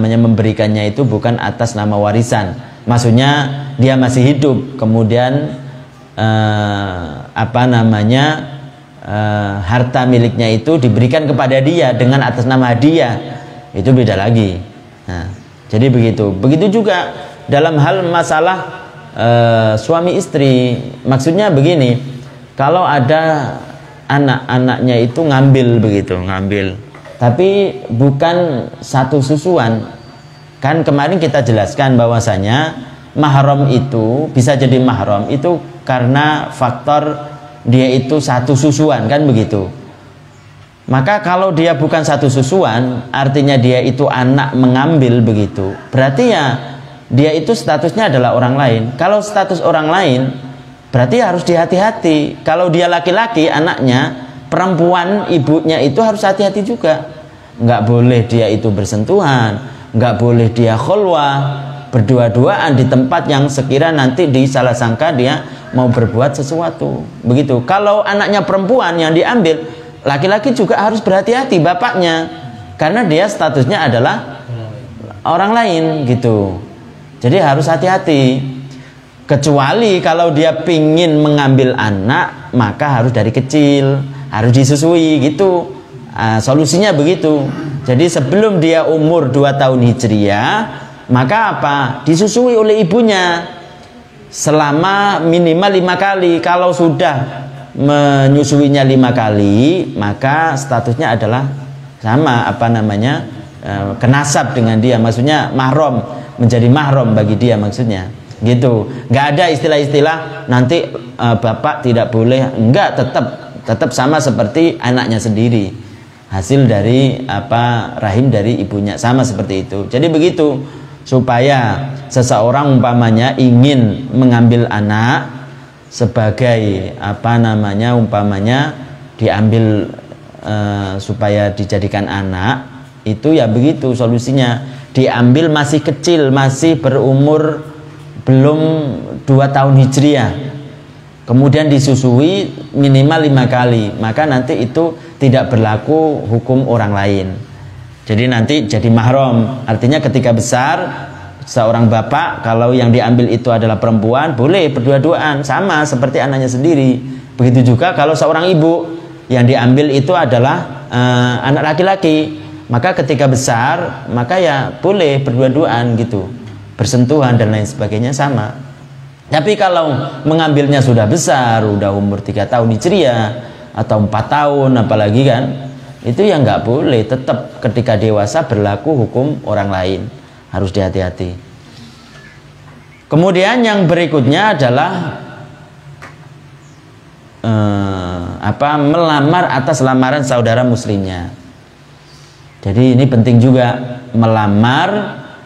memberikannya itu bukan atas nama warisan. Maksudnya dia masih hidup, kemudian harta miliknya itu diberikan kepada dia dengan atas nama hadiah, itu beda lagi. Nah, jadi begitu juga dalam hal masalah suami istri. Maksudnya begini, kalau ada anak-anaknya itu ngambil, tapi bukan satu susuan. Kan kemarin kita jelaskan bahwasanya mahram itu bisa jadi mahram itu karena faktor dia itu satu susuan, kan begitu. Maka kalau dia bukan satu susuan, artinya dia itu anak mengambil begitu, berarti ya dia itu statusnya adalah orang lain. Kalau status orang lain, berarti harus dihati-hati. Kalau dia laki-laki anaknya, perempuan ibunya itu harus hati-hati juga. Nggak boleh dia itu bersentuhan, nggak boleh dia khulwah, berdua-duaan di tempat yang sekira nanti disalah sangka dia mau berbuat sesuatu. Begitu. Kalau anaknya perempuan yang diambil, laki-laki juga harus berhati-hati bapaknya, karena dia statusnya adalah orang lain gitu. Jadi harus hati-hati. Kecuali kalau dia pingin mengambil anak, maka harus dari kecil, harus disusui gitu. Solusinya begitu. Jadi sebelum dia umur 2 tahun hijriah, maka disusui oleh ibunya selama minimal 5 kali. Kalau sudah menyusuinya 5 kali, maka statusnya adalah sama kenasab dengan dia. Maksudnya mahram, menjadi mahram bagi dia maksudnya. Gitu. Nggak ada istilah-istilah nanti bapak tidak boleh, enggak, tetap sama seperti anaknya sendiri, hasil dari rahim dari ibunya, sama seperti itu. Jadi begitu, supaya seseorang umpamanya ingin mengambil anak sebagai umpamanya diambil supaya dijadikan anak, itu ya begitu solusinya. Diambil masih kecil, masih berumur belum 2 tahun hijriah, kemudian disusui minimal 5 kali, maka nanti itu tidak berlaku hukum orang lain. Jadi nanti jadi mahram. Artinya ketika besar, seorang bapak kalau yang diambil itu adalah perempuan, boleh berdua-duaan, sama seperti anaknya sendiri. Begitu juga kalau seorang ibu yang diambil itu adalah anak laki-laki, maka ketika besar, maka ya boleh berdua-duaan gitu, bersentuhan dan lain sebagainya sama. Tapi kalau mengambilnya sudah besar, udah umur 3 tahun hijriah atau 4 tahun apalagi kan, itu ya nggak boleh. Tetap ketika dewasa berlaku hukum orang lain, harus dihati-hati. Kemudian yang berikutnya adalah melamar atas lamaran saudara muslimnya. Jadi ini penting juga, melamar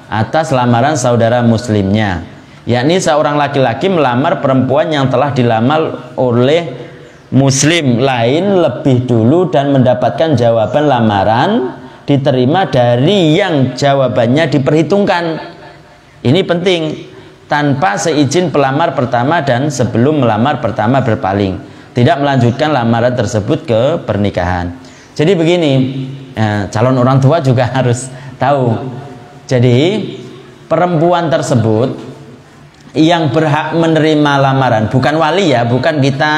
atas lamaran saudara muslimnya, yakni seorang laki-laki melamar perempuan yang telah dilamar oleh muslim lain lebih dulu dan mendapatkan jawaban lamaran diterima dari yang jawabannya diperhitungkan. Ini penting, tanpa seizin pelamar pertama dan sebelum melamar pertama berpaling, tidak melanjutkan lamaran tersebut ke pernikahan. Jadi begini, calon orang tua juga harus tahu. Jadi perempuan tersebut yang berhak menerima lamaran, bukan wali ya, bukan kita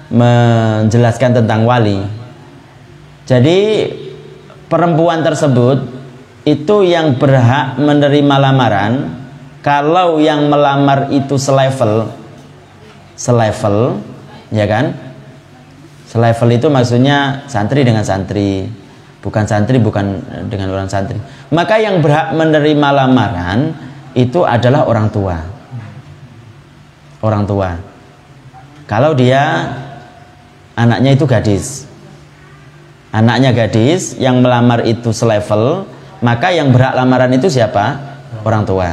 menjelaskan tentang wali. Jadi perempuan tersebut itu yang berhak menerima lamaran kalau yang melamar itu selevel, ya kan? Selevel itu maksudnya santri dengan santri, bukan santri bukan dengan orang santri. Maka yang berhak menerima lamaran itu adalah orang tua. Orang tua. Kalau dia anaknya itu gadis, anaknya gadis yang melamar itu selevel, maka yang berhak lamaran itu siapa? Orang tua.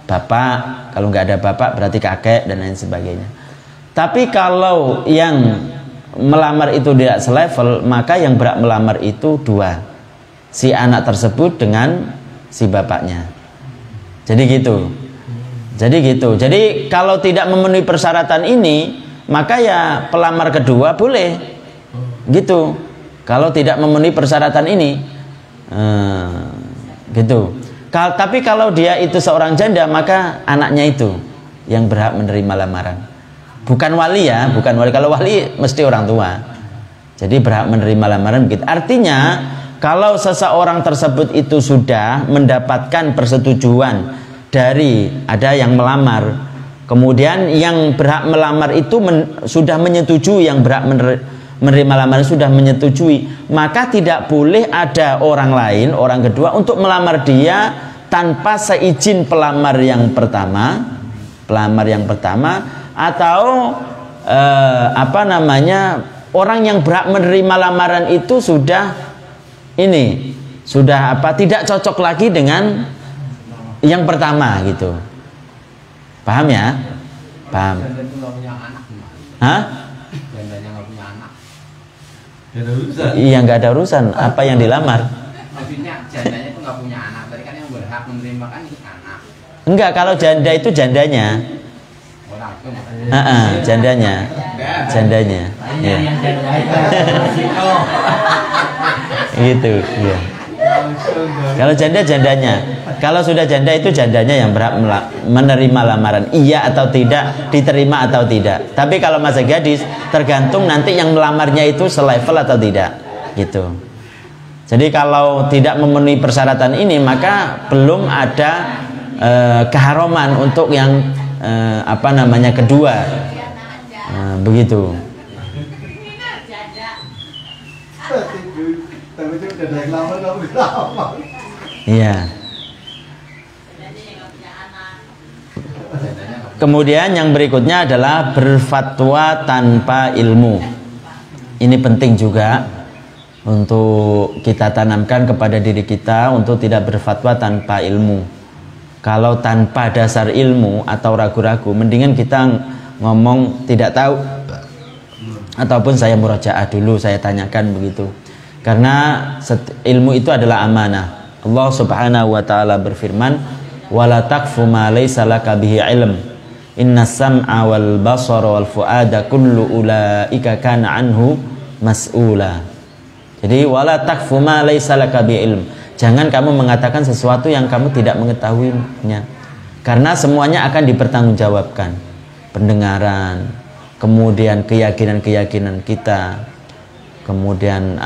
Bapak, kalau nggak ada bapak berarti kakek dan lain sebagainya. Tapi kalau yang melamar itu tidak selevel, maka yang berhak melamar itu dua, si anak tersebut dengan si bapaknya. Jadi gitu. Jadi kalau tidak memenuhi persyaratan ini, maka ya pelamar kedua boleh. Gitu. Kalau tidak memenuhi persyaratan ini, gitu. Tapi kalau dia itu seorang janda, maka anaknya itu yang berhak menerima lamaran. Bukan wali ya, bukan wali. Kalau wali mesti orang tua. Jadi berhak menerima lamaran begitu. Artinya kalau seseorang tersebut itu sudah mendapatkan persetujuan dari ada yang melamar, kemudian yang berhak melamar itu sudah menyetujui, yang berhak menerima lamaran sudah menyetujui, maka tidak boleh ada orang lain, orang kedua untuk melamar dia tanpa seizin pelamar yang pertama, atau orang yang berhak menerima lamaran itu sudah tidak cocok lagi dengan yang pertama gitu. Paham ya? Paham. Hah? Iya, nggak ada urusan apa yang dilamar. Maksudnya jandanya itu nggak punya anak, tadi kan yang berhak menerima kan anak. Enggak, kalau janda itu jandanya. Jandanya. Ya. Gitu, ya. Kalau jandanya. Kalau sudah janda itu jandanya yang berhak menerima lamaran, iya atau tidak, diterima atau tidak. Tapi kalau masih gadis, tergantung nanti yang melamarnya itu selevel atau tidak, gitu. Jadi kalau tidak memenuhi persyaratan ini, maka belum ada keharaman untuk yang kedua, begitu. Iya. Kemudian yang berikutnya adalah berfatwa tanpa ilmu. Ini penting juga untuk kita tanamkan kepada diri kita untuk tidak berfatwa tanpa ilmu. Kalau tanpa dasar ilmu atau ragu-ragu, mendingan kita ngomong tidak tahu, ataupun saya murajaah dulu, saya tanyakan begitu. Karena ilmu itu adalah amanah. Allah Subhanahu wa taala berfirman, "Wala taqfu ma laysa laka bihi ilm. Innas sam'a wal basara wal fuada kullu ulaika kana anhu mas'ula." Jadi wala taqfu ma laysa laka bihi ilm. Jangan kamu mengatakan sesuatu yang kamu tidak mengetahuinya. Karena semuanya akan dipertanggungjawabkan. Pendengaran, kemudian keyakinan-keyakinan kita, kemudian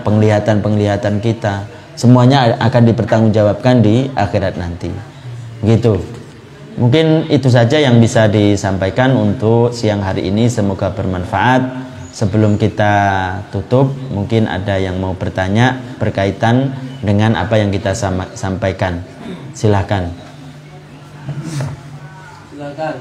penglihatan-penglihatan kita, semuanya akan dipertanggungjawabkan di akhirat nanti. Gitu. Mungkin itu saja yang bisa disampaikan untuk siang hari ini. Semoga bermanfaat. Sebelum kita tutup, mungkin ada yang mau bertanya berkaitan dengan apa yang kita sampaikan. Silahkan. Silakan.